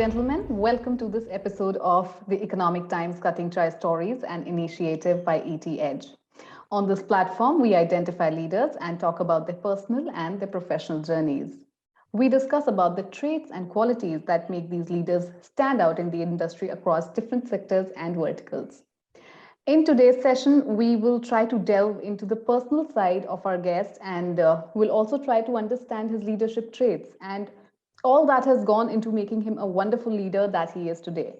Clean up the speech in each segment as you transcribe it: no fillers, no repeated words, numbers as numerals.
gentlemen, welcome to this episode of the Economic Times Cutting Try Stories, an initiative by ET Edge. On this platform, we identify leaders and talk about their personal and their professional journeys. We discuss about the traits and qualities that make these leaders stand out in the industry across different sectors and verticals. In today's session, we will try to delve into the personal side of our guest and we'll also try to understand his leadership traits and all that has gone into making him a wonderful leader that he is today.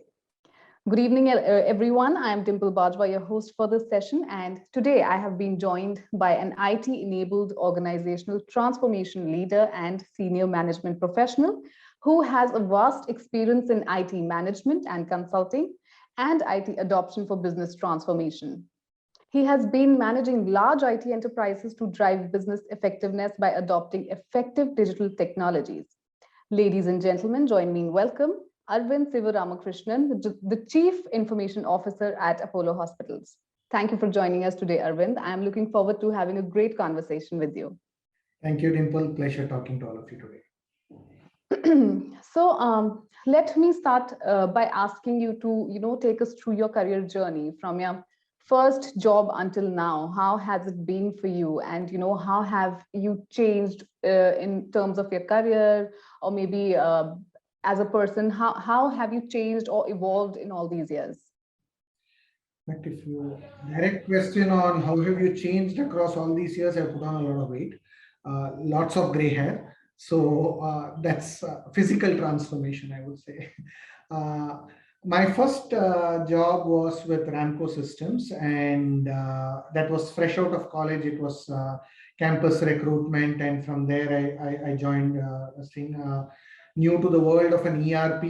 Good evening, everyone. I am Dimple Bajwa, your host for this session. And today I have been joined by an IT-enabled organizational transformation leader and senior management professional who has a vast experience in IT management and consulting and IT adoption for business transformation. He has been managing large IT enterprises to drive business effectiveness by adopting effective digital technologies. Ladies and gentlemen, join me in welcome Arvind Sivaramakrishanan, the Chief Information Officer at Apollo Hospitals. Thank you for joining us today, Arvind. I'm looking forward to having a great conversation with you. Thank you, Dimple. Pleasure talking to all of you today. Let me start by asking you to, take us through your career journey from your first job until now. How has it been for you? And, how have you changed in terms of your career or maybe as a person? How have you changed or evolved in all these years? But if you direct question on how have you changed across all these years, I've put on a lot of weight, lots of gray hair. So that's physical transformation, I would say. My first job was with Ramco Systems, and that was fresh out of college. It was campus recruitment, and from there I joined this thing. New to the world of an ERP,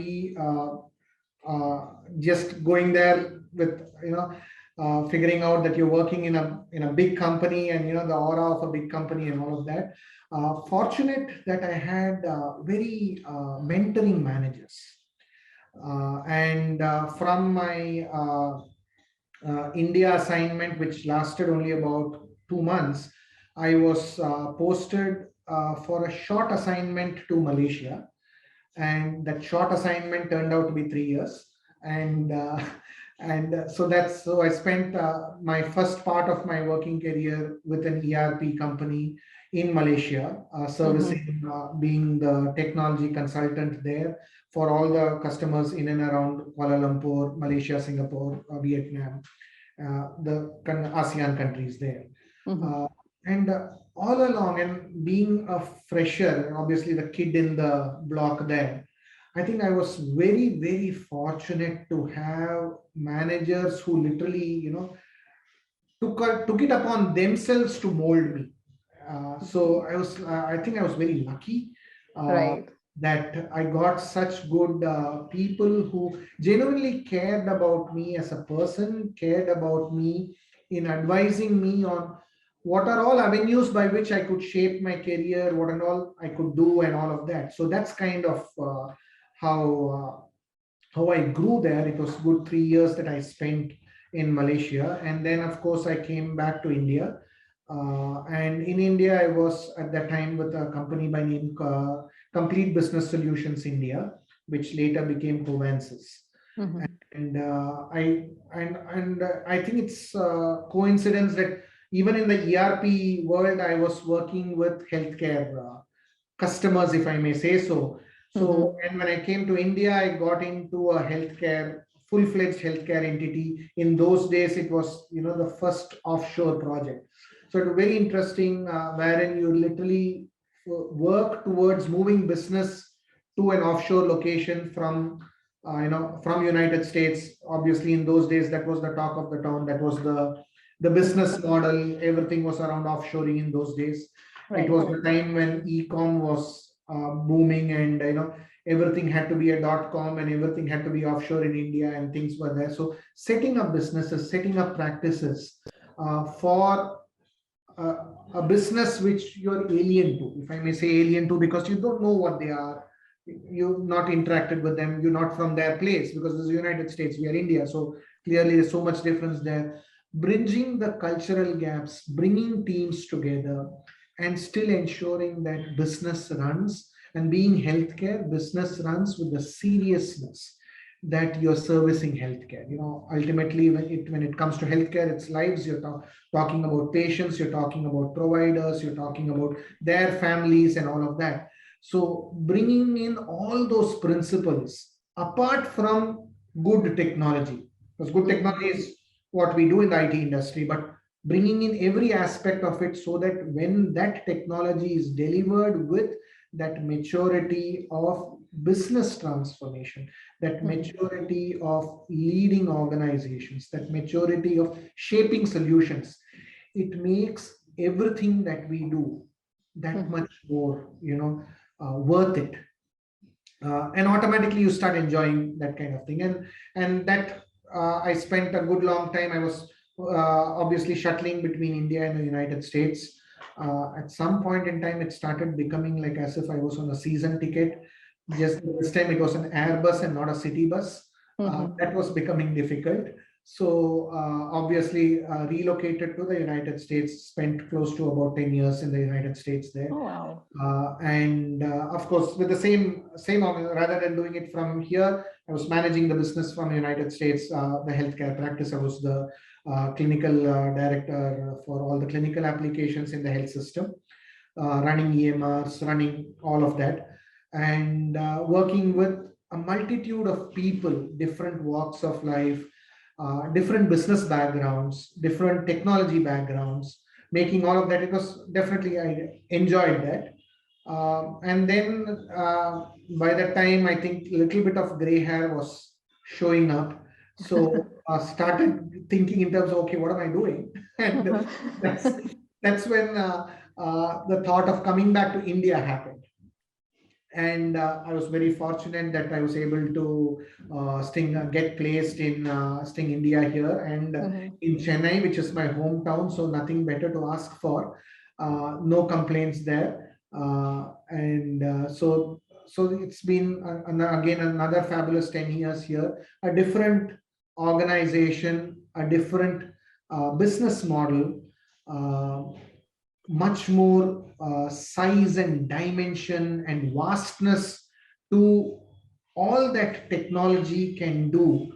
just going there with figuring out that you're working in a big company and the aura of a big company and all of that. Fortunate that I had very mentoring managers. From my India assignment, which lasted only about 2 months, I was posted for a short assignment to Malaysia. And that short assignment turned out to be 3 years. So I spent my first part of my working career with an ERP company in Malaysia, servicing, being the technology consultant there for all the customers in and around Kuala Lumpur, Malaysia, Singapore, Vietnam, the ASEAN countries there. All along, and being a fresher, obviously the kid in the block there, I think I was very, very fortunate to have managers who literally, took it upon themselves to mold me. So I think I was very lucky that I got such good people who genuinely cared about me as a person, cared about me in advising me on what are all avenues by which I could shape my career, what and all I could do and all of that. So that's kind of how I grew there. It was good 3 years that I spent in Malaysia. And then, of course, I came back to India. And in India, I was at that time with a company by name Complete Business Solutions India, which later became Covances. And I think it's a coincidence that even in the ERP world, I was working with healthcare customers, if I may say so. So, and when I came to India, I got into a full-fledged healthcare entity. In those days, it was, the first offshore project. So it was very interesting, wherein you literally work towards moving business to an offshore location from United States. Obviously, in those days, that was the talk of the town. That was the business model. Everything was around offshoring in those days. It was the time when e-com was booming, and everything had to be a .com and everything had to be offshore in India, and things were there. So setting up businesses, setting up practices for a business which you're alien to, if I may say alien to, because you don't know what they are. You've not interacted with them. You're not from their place, because this is the United States, we are India. So clearly there's so much difference there. Bridging the cultural gaps, bringing teams together, and still ensuring that business runs And being healthcare, business runs with the seriousness that you're servicing healthcare. Ultimately, when it comes to healthcare, it's lives. You're talking about patients, you're talking about providers, you're talking about their families and all of that. So bringing in all those principles apart from good technology, because good technology is what we do in the IT industry, but bringing in every aspect of it so that when that technology is delivered with that maturity of business transformation, that maturity of leading organizations, that maturity of shaping solutions, it makes everything that we do that much more, worth it. And automatically you start enjoying that kind of thing. And that I spent a good long time. I was obviously shuttling between India and the United States. At some point in time, it started becoming like as if I was on a season ticket. Just this time it was an Airbus and not a city bus. That was becoming difficult. So obviously relocated to the United States, spent close to about 10 years in the United States there. Oh, wow. And of course, with the same rather than doing it from here, I was managing the business from the United States, the healthcare practice. I was the clinical director for all the clinical applications in the health system, running EMRs, running all of that, and working with a multitude of people, different walks of life, different business backgrounds, different technology backgrounds, making all of that. It was definitely, I enjoyed that. And then by that time, I think a little bit of gray hair was showing up. So started thinking in terms of, okay, what am I doing? And that's when the thought of coming back to India happened. And I was very fortunate that I was able to get placed in Sting India here and in Chennai, which is my hometown. So nothing better to ask for. No complaints there. So it's been again another fabulous 10 years here. A different organization, a different business model. Much more size and dimension and vastness to all that technology can do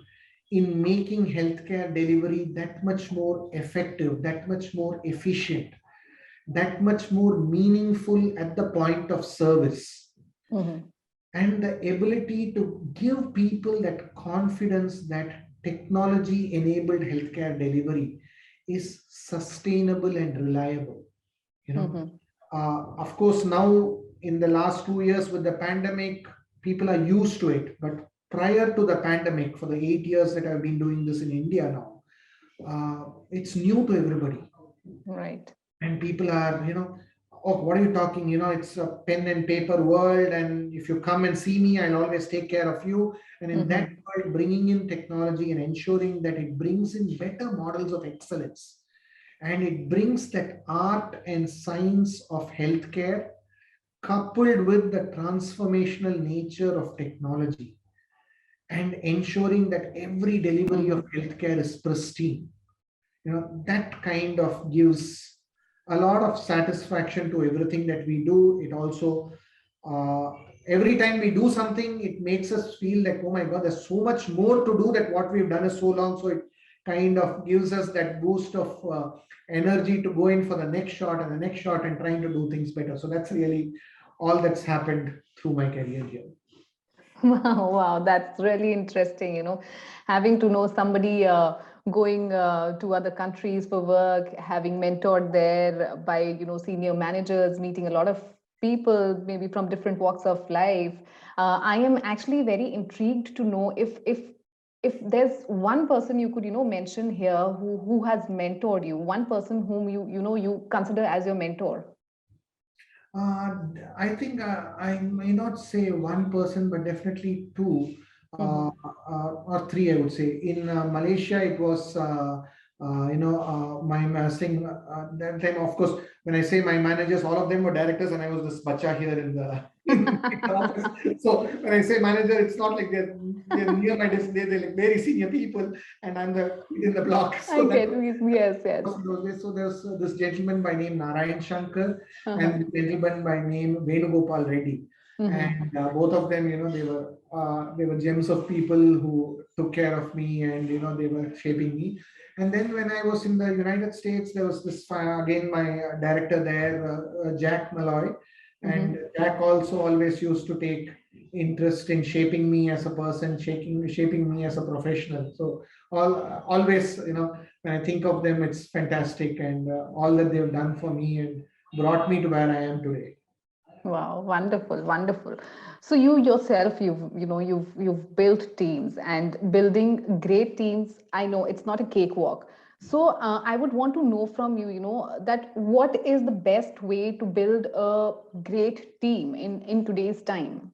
in making healthcare delivery that much more effective, that much more efficient, that much more meaningful at the point of service. And the ability to give people that confidence that technology-enabled healthcare delivery is sustainable and reliable. Of course, now in the last 2 years with the pandemic, people are used to it. But prior to the pandemic, for the 8 years that I've been doing this in India now, it's new to everybody. Right. And people are, oh, what are you talking? It's a pen and paper world. And if you come and see me, I'll always take care of you. And in that world, bringing in technology and ensuring that it brings in better models of excellence. And it brings that art and science of healthcare coupled with the transformational nature of technology and ensuring that every delivery of healthcare is pristine. That kind of gives a lot of satisfaction to everything that we do. It also, every time we do something, it makes us feel like, oh my God, there's so much more to do that what we've done is so long. So it kind of gives us that boost of energy to go in for the next shot and the next shot and trying to do things better. So that's really all that's happened through my career here. Wow, that's really interesting, having to know somebody going to other countries for work, having mentored there by, senior managers, meeting a lot of people, maybe from different walks of life. I am actually very intrigued to know if there's one person you could, mention here who has mentored you, one person whom you consider as your mentor. I think I may not say one person, but definitely two or three, I would say. In Malaysia, it was, my saying that time, of course, when I say my managers, all of them were directors, and I was this bacha here in the office. So when I say manager, it's not like they're near my desk, they're like very senior people, and I'm in the block. So I get yes. So there's this gentleman by name Narayan Shankar and this gentleman by name Venugopal Reddy. and both of them, they were gems of people who took care of me, and they were shaping me. And then when I was in the United States, there was this again my director there, Jack Malloy, and Jack also always used to take interest in shaping me as a person, shaping me as a professional. So always, when I think of them, it's fantastic, and all that they've done for me and brought me to where I am today. Wow, wonderful, wonderful. So you yourself, you've built teams, and building great teams, I know it's not a cakewalk. So I would want to know from you, that what is the best way to build a great team in today's time?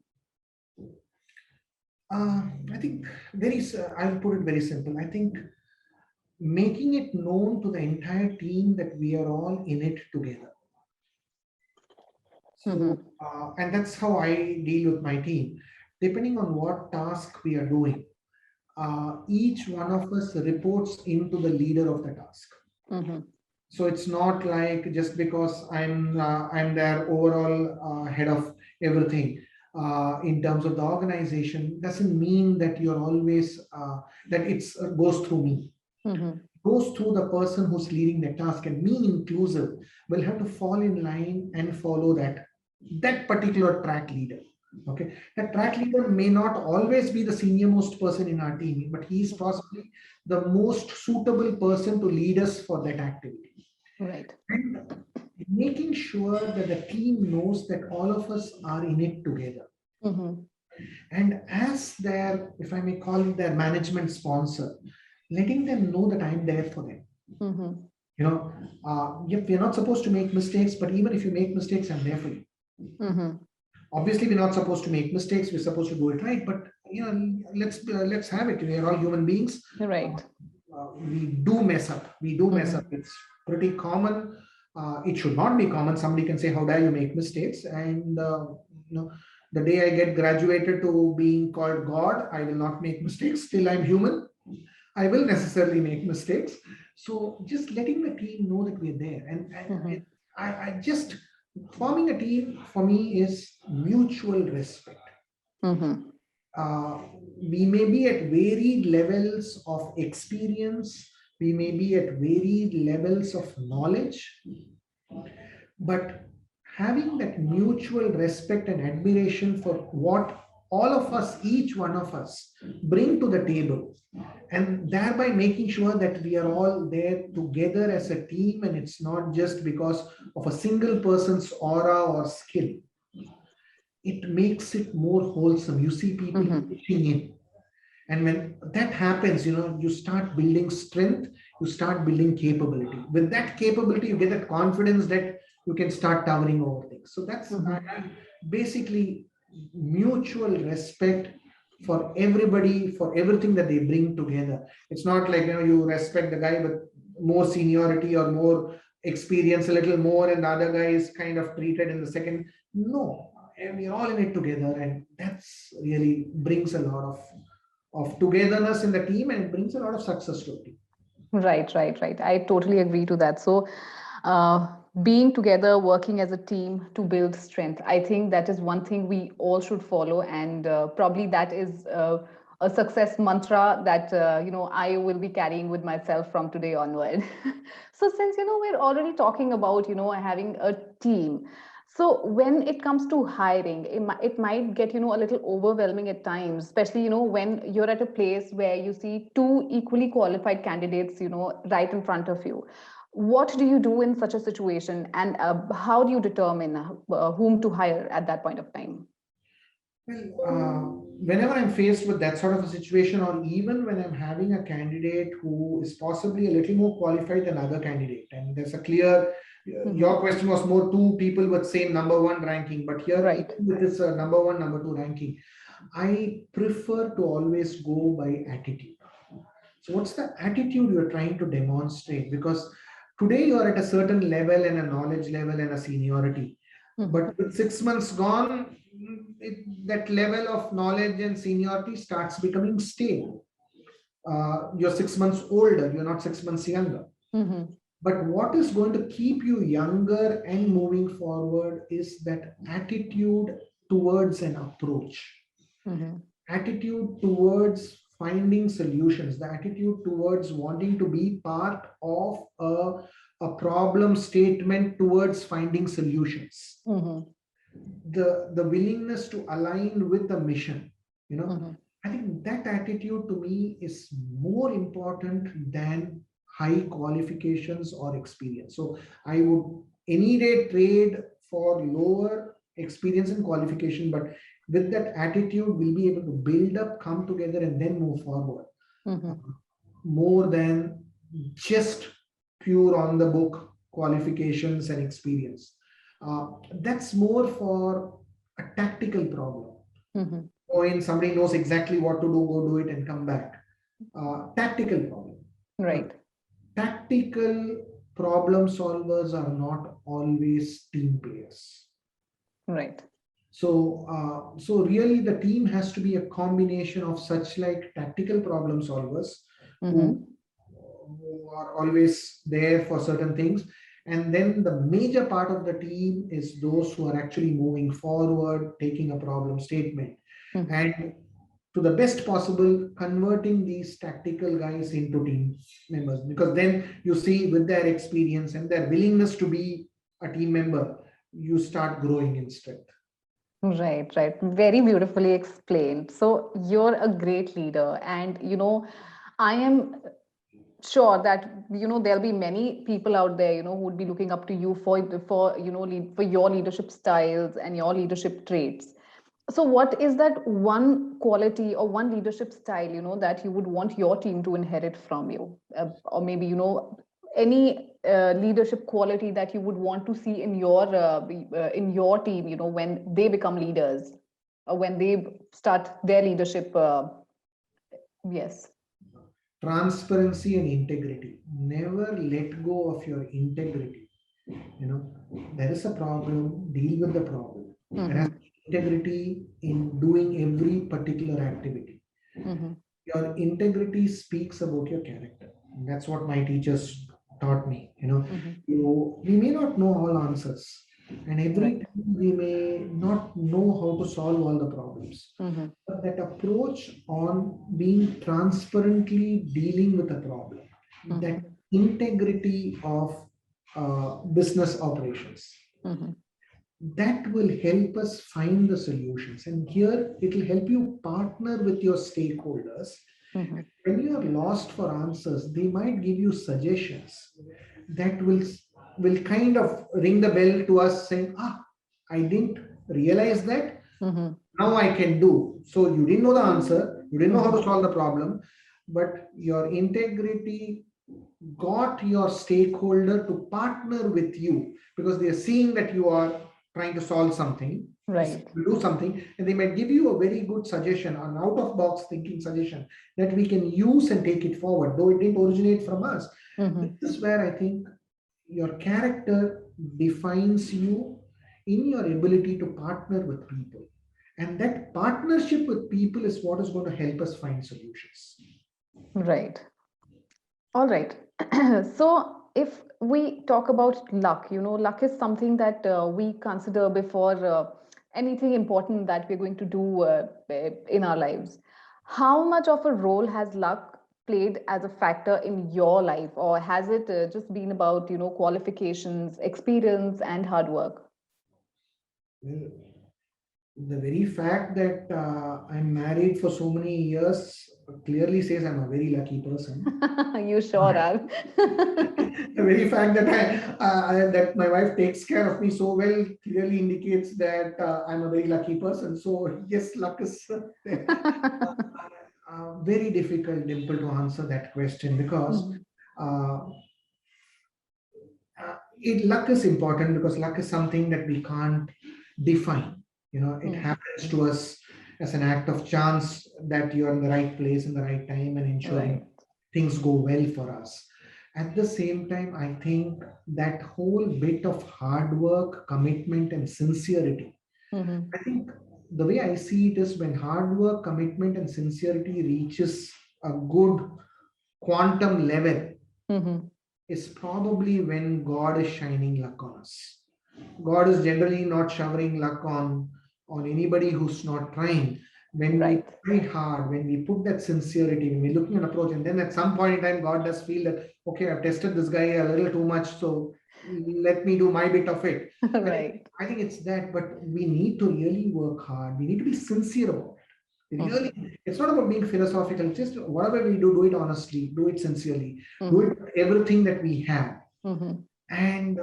I think I'll put it very simple. I think making it known to the entire team that we are all in it together. So, and that's how I deal with my team. Depending on what task we are doing, each one of us reports into the leader of the task. So it's not like just because I'm their overall head of everything in terms of the organization, doesn't mean that you're always that it's goes through me. Goes through the person who's leading the task, and being inclusive will have to fall in line and follow that particular track leader. Okay, that track leader may not always be the senior most person in our team, but he is possibly the most suitable person to lead us for that activity. Right. And making sure that the team knows that all of us are in it together. And as their, if I may call it, their management sponsor, letting them know that I'm there for them. Yep, we're not supposed to make mistakes, but even if you make mistakes, I'm there for you. Obviously, we're not supposed to make mistakes. We're supposed to do it right. But let's have it. We are all human beings. Right. We do mess up. It's pretty common. It should not be common. Somebody can say, "How dare you make mistakes?" And the day I get graduated to being called God, I will not make mistakes. Still, I'm human. I will necessarily make mistakes. So just letting the team know that we're there, and I just forming a team for me is mutual respect. We may be at varied levels of experience, we may be at varied levels of knowledge, but having that mutual respect and admiration for what all of us, each one of us, bring to the table, and thereby making sure that we are all there together as a team, and it's not just because of a single person's aura or skill. It makes it more wholesome. You see people pitching in. And when that happens, you start building strength, you start building capability. With that capability, you get that confidence that you can start towering over things. So that's basically mutual respect for everybody, for everything that they bring together. It's not like, you respect the guy with more seniority or more experience, a little more, and the other guy is kind of treated in the second. No, we're all in it together, and that's really brings a lot of togetherness in the team, and it brings a lot of success to the team. Right. I totally agree to that. So being together, working as a team to build strength, I think that is one thing we all should follow, and probably that is a success mantra that I will be carrying with myself from today onward. So since we're already talking about having a team, so when it comes to hiring, it might get a little overwhelming at times, especially when you're at a place where you see two equally qualified candidates right in front of you. What do you do in such a situation, and how do you determine whom to hire at that point of time? Well, whenever I'm faced with that sort of a situation, or even when I'm having a candidate who is possibly a little more qualified than other candidate, and there's a clear, your question was more two people with same number one ranking, but here with this number one, number two ranking, I prefer to always go by attitude. So what's the attitude you're trying to demonstrate? Because today you're at a certain level and a knowledge level and a seniority. But with 6 months gone, that level of knowledge and seniority starts becoming stale. You're 6 months older, you're not 6 months younger. But what is going to keep you younger and moving forward is that attitude towards an approach, attitude towards finding solutions, the attitude towards wanting to be part of a problem statement towards finding solutions, the willingness to align with the mission, you know. I think that attitude to me is more important than high qualifications or experience. So I would any day trade for lower experience and qualification, but with that attitude, we'll be able to build up, come together, and then move forward. More than just pure on the book qualifications and experience. That's more for a tactical problem. When somebody knows exactly what to do, go do it and come back. Tactical problem. Right. Tactical problem solvers are not always team players. Right. So, so really the team has to be a combination of such like tactical problem solvers who are always there for certain things. And then the major part of the team is those who are actually moving forward, taking a problem statement, and to the best possible converting these tactical guys into team members. Because then you see with their experience and their willingness to be a team member, you start growing in strength. Right, right. Very beautifully explained. So you're a great leader, and I am sure that there'll be many people out there who would be looking up to you for for your leadership styles and your leadership traits. So what is that one quality or one leadership style that you would want your team to inherit from you, or maybe any leadership quality that you would want to see in your team when they become leaders or when they start their leadership? Yes. Transparency and integrity. Never let go of your integrity. There is a problem, deal with the problem. There has to be integrity in doing every particular activity. Your integrity speaks about your character. And that's what my teachers taught me. We may not know all answers, and every time we may not know how to solve all the problems. But that approach on being transparently dealing with a problem, that integrity of business operations, that will help us find the solutions. And here it will help you partner with your stakeholders. When you are lost for answers, they might give you suggestions that will kind of ring the bell to us saying, I didn't realize that. Now I can do. So you didn't know the answer, you didn't know how to solve the problem, but your integrity got your stakeholder to partner with you because they are seeing that you are trying to solve something, do something, and they might give you a very good suggestion, an out-of-box thinking suggestion that we can use and take it forward, though it didn't originate from us. This is where I think your character defines you in your ability to partner with people. And that partnership with people is what is going to help us find solutions. Right. All right. So if we talk about luck, luck is something that we consider before anything important that we're going to do in our lives. How much of a role has luck played as a factor in your life, or has it just been about, qualifications, experience, and hard work? Well, the very fact that I'm married for so many years clearly says I'm a very lucky person. You sure are. The very fact that that my wife takes care of me so well clearly indicates that I'm a very lucky person. So yes, luck is very difficult, Dimple, to answer that question because luck is important because luck is something that we can't define. It happens to us as an act of chance that you're in the right place in the right time and ensuring things go well for us. At the same time, I think that whole bit of hard work, commitment, and sincerity, I think the way I see it is when hard work, commitment, and sincerity reaches a good quantum level, is probably when God is shining luck on us. God is generally not showering luck on on anybody who's not trying. When we Right. try hard, when we put that sincerity, when we're looking at approach, and then at some point in time, God does feel that, okay, I've tested this guy a little too much, so let me do my bit of it. I think, Right. I think it's that, but we need to really work hard. We need to be sincere about it. Mhm. Really, it's not about being philosophical. Just whatever we do it honestly, do it sincerely, do it Mhm. with everything that we have. Mhm. And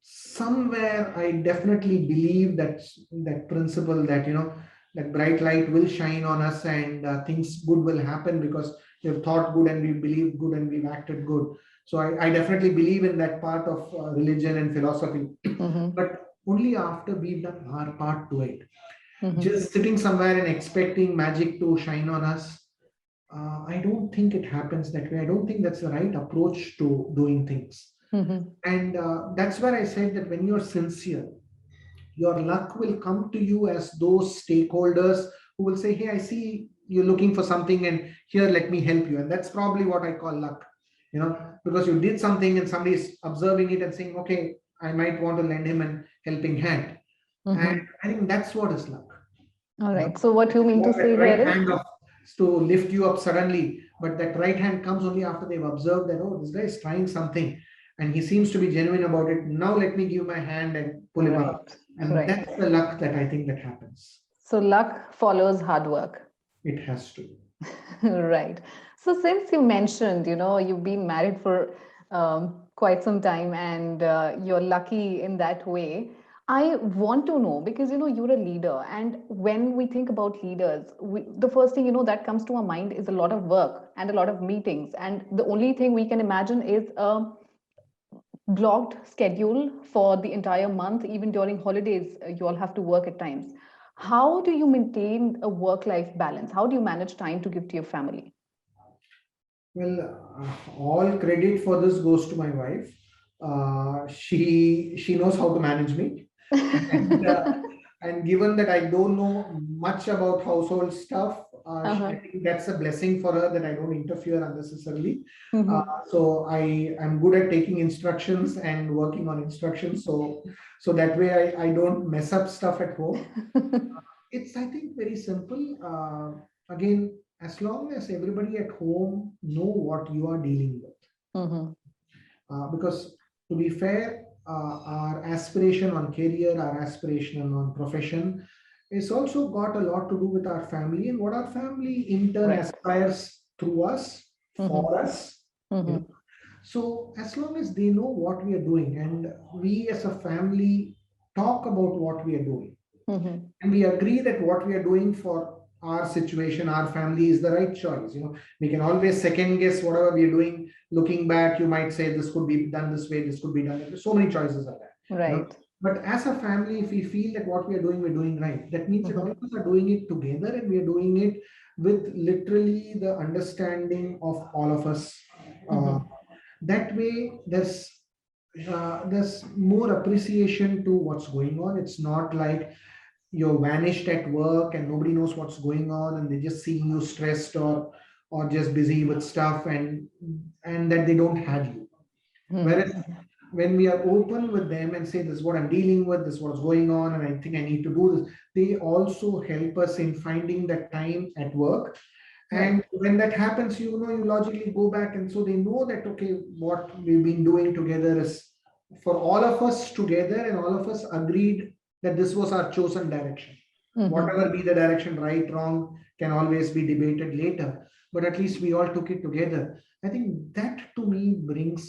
somewhere I definitely believe that principle that that bright light will shine on us, and things good will happen because we've thought good and we believed good and we've acted good. So I definitely believe in that part of religion and philosophy, Mhm. but only after we've done our part to it. Mhm. Just sitting somewhere and expecting magic to shine on us, I don't think it happens that way. I don't think that's the right approach to doing things. Mhm. And that's where I said that when you're sincere, your luck will come to you as those stakeholders who will say, hey, I see you're looking for something, and here, let me help you. And that's probably what I call luck, because you did something and somebody is observing it and saying, okay, I might want to lend him an helping hand. And Mhm. I think that's what is luck. All You know, right. So what you mean to not say that here right is, hand of to lift you up suddenly, but that right hand comes only after they've observed that, oh, this guy is trying something and he seems to be genuine about it. Now let me give my hand and pull him up. right. And Right. that's the luck that I think that happens. So luck follows hard work. It has to. Right. So since you mentioned, you've been married for quite some time and you're lucky in that way, I want to know because, you're a leader. And when we think about leaders, the first thing, that comes to our mind is a lot of work and a lot of meetings. And the only thing we can imagine is a blocked schedule for the entire month. Even during holidays, you all have to work at times. How do you maintain a work life balance? How do you manage time to give to your family? Well, all credit for this goes to my wife. She knows how to manage me, and and given that I don't know much about household stuff, I Uh-huh. think that's a blessing for her that I don't interfere unnecessarily. Uh, Mhm. so I am good at taking instructions and working on instructions. So that way I don't mess up stuff at home. It's, I think, very simple. Again, as long as everybody at home know what you are dealing with, Mhm. because to be fair, our aspiration on career, our aspiration on profession, is also got a lot to do with our family and what our family in turn Right. aspires through us, for Mhm. us. You know, Mhm. so as long as they know what we are doing, and we as a family talk about what we are doing, Mhm. and we agree that what we are doing for our situation, our family, is the right choice. We can always second guess whatever we are doing. Looking back, you might say this could be done this way, this could be done that way. So many choices are there. Right. But as a family, if we feel that what we are doing, we're doing right, that means that all Mhm. of us are doing it together, and we are doing it with literally the understanding of all of us. Uh, Mhm. that way, there's more appreciation to what's going on. It's not like you're vanished at work and nobody knows what's going on, and they just see you stressed or just busy with stuff, and that they don't have you. Whereas Mhm. when we are open with them and say, this is what I'm dealing with, this is what's going on, and I think I need to do this, they also help us in finding that time at work. And Right. when that happens, you logically go back, and so they know that, okay, what we've been doing together is for all of us together, and all of us agreed that this was our chosen direction. Mhm. Whatever be the direction, right, wrong, can always be debated later, but at least we all took it together. I think that to me brings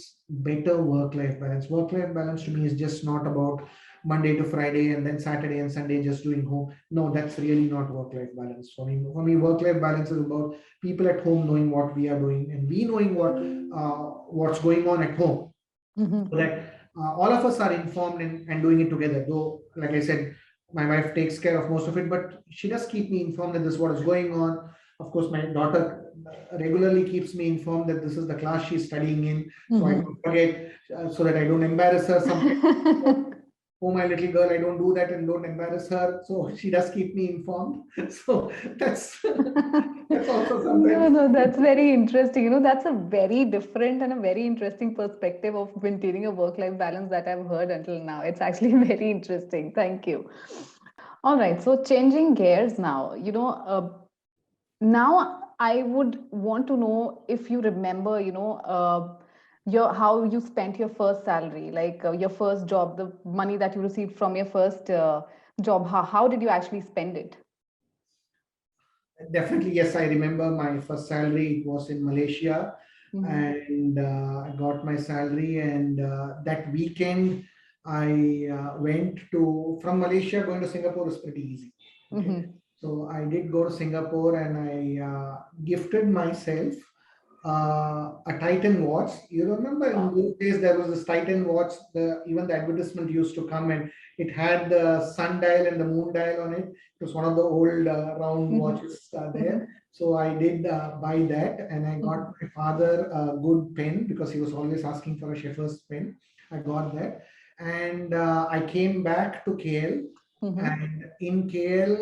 better work life balance. Work life balance to me is just not about Monday to Friday and then Saturday and Sunday just doing home. No, that's really not work life balance for me. For me, work life balance is about people at home knowing what we are doing, and we knowing what's going on at home, so Mhm. that all of us are informed, and doing it together. Though, like I said, my wife takes care of most of it, but she does keep me informed that this is what is going on. Of course, my daughter regularly keeps me informed that this is the class she's studying in, so I don't Mhm. forget, so that I don't embarrass her. Sometimes, oh, my little girl, I don't do that and don't embarrass her. So she does keep me informed. So that's that's also No, sometimes. no, that's very interesting. That's a very different and a very interesting perspective of maintaining a work-life balance that I've heard until now. It's actually very interesting. Thank you. All right. So changing gears now, now I would want to know if you remember, your how you spent your first salary, like your first job, the money that you received from your first job. How did you actually spend it? Definitely, yes, I remember my first salary. It was in Malaysia, Mm-hmm. and I got my salary. And that weekend, I went to from Malaysia. Going to Singapore is pretty easy. Okay, Mm-hmm. so I did go to Singapore, and I gifted myself a Titan watch. You remember in Wow. those days there was this Titan watch. Even the advertisement used to come, and it had the sundial and the moon dial on it. It was one of the old round Mm-hmm. watches Mm-hmm. there. So I did buy that, and I got my father a good pen because he was always asking for a Shepherd's pen. I got that, and I came back to KL. Mm-hmm. And in KL,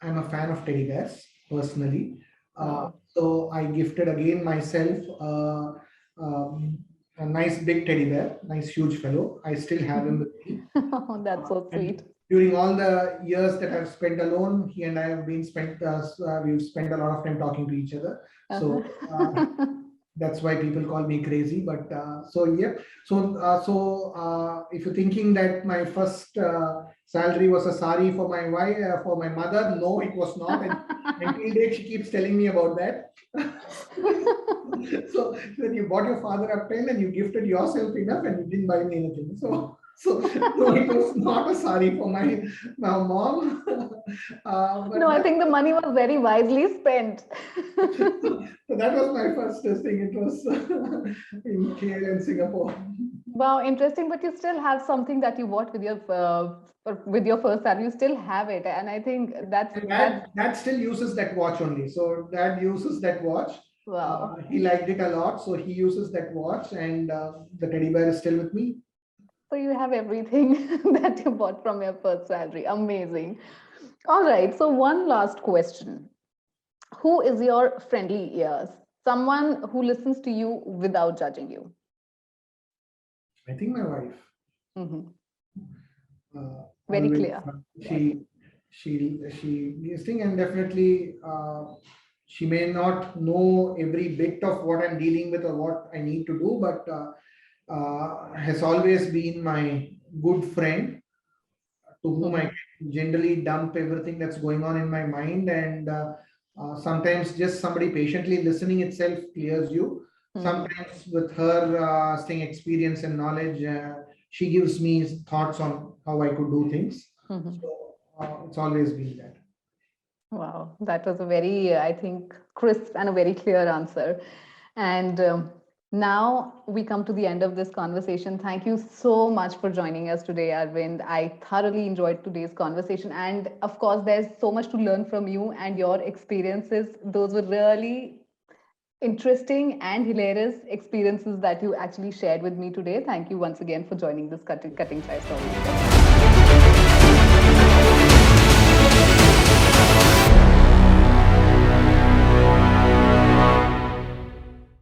I'm a fan of teddy bears personally. Wow. So I gifted again myself um, a nice big teddy bear, nice huge fellow. I still have him with me. That's so And sweet. during all the years that I've spent alone, he and I have we've spent a lot of time talking to each other. Uh-huh. So that's why people call me crazy. But if you're thinking that my first salary was a sari for my wife, for my mother, no, it was not. And until date, she keeps telling me about that. So then you bought your father a pen and you gifted yourself enough and you didn't buy me anything. So no, it was not a sari for my mom. But No, I think the money was very wisely spent. so that was my first thing. It was in KL and Singapore. Wow, interesting. But you still have something that you bought with your first salary. You still have it, and I think that's And that's dad still uses that watch only. So dad uses that watch. wow. He liked it a lot, so he uses that watch, and the teddy bear is still with me. So you have everything that you bought from your first salary. Amazing. All right. So one last question: who is your friendly ears? Someone who listens to you without judging you. I think my wife. Mhm. Very Always clear. Yes. she this thing, and definitely she may not know every bit of what I'm dealing with or what I need to do, but has always been my good friend to whom I Mhm. can generally dump everything that's going on in my mind. And sometimes just somebody patiently listening itself clears you. Mhm. Sometimes with her staying experience and knowledge, she gives me thoughts on how I could do things. Mhm. So it's always been that. Wow, that was a very, I think, crisp and a very clear answer. And now we come to the end of this conversation. Thank you so much for joining us today, Arvind. I thoroughly enjoyed today's conversation. And of course, there's so much to learn from you and your experiences. Those were really interesting and hilarious experiences that you actually shared with me today. Thank you once again for joining this Cutting Chai Stories.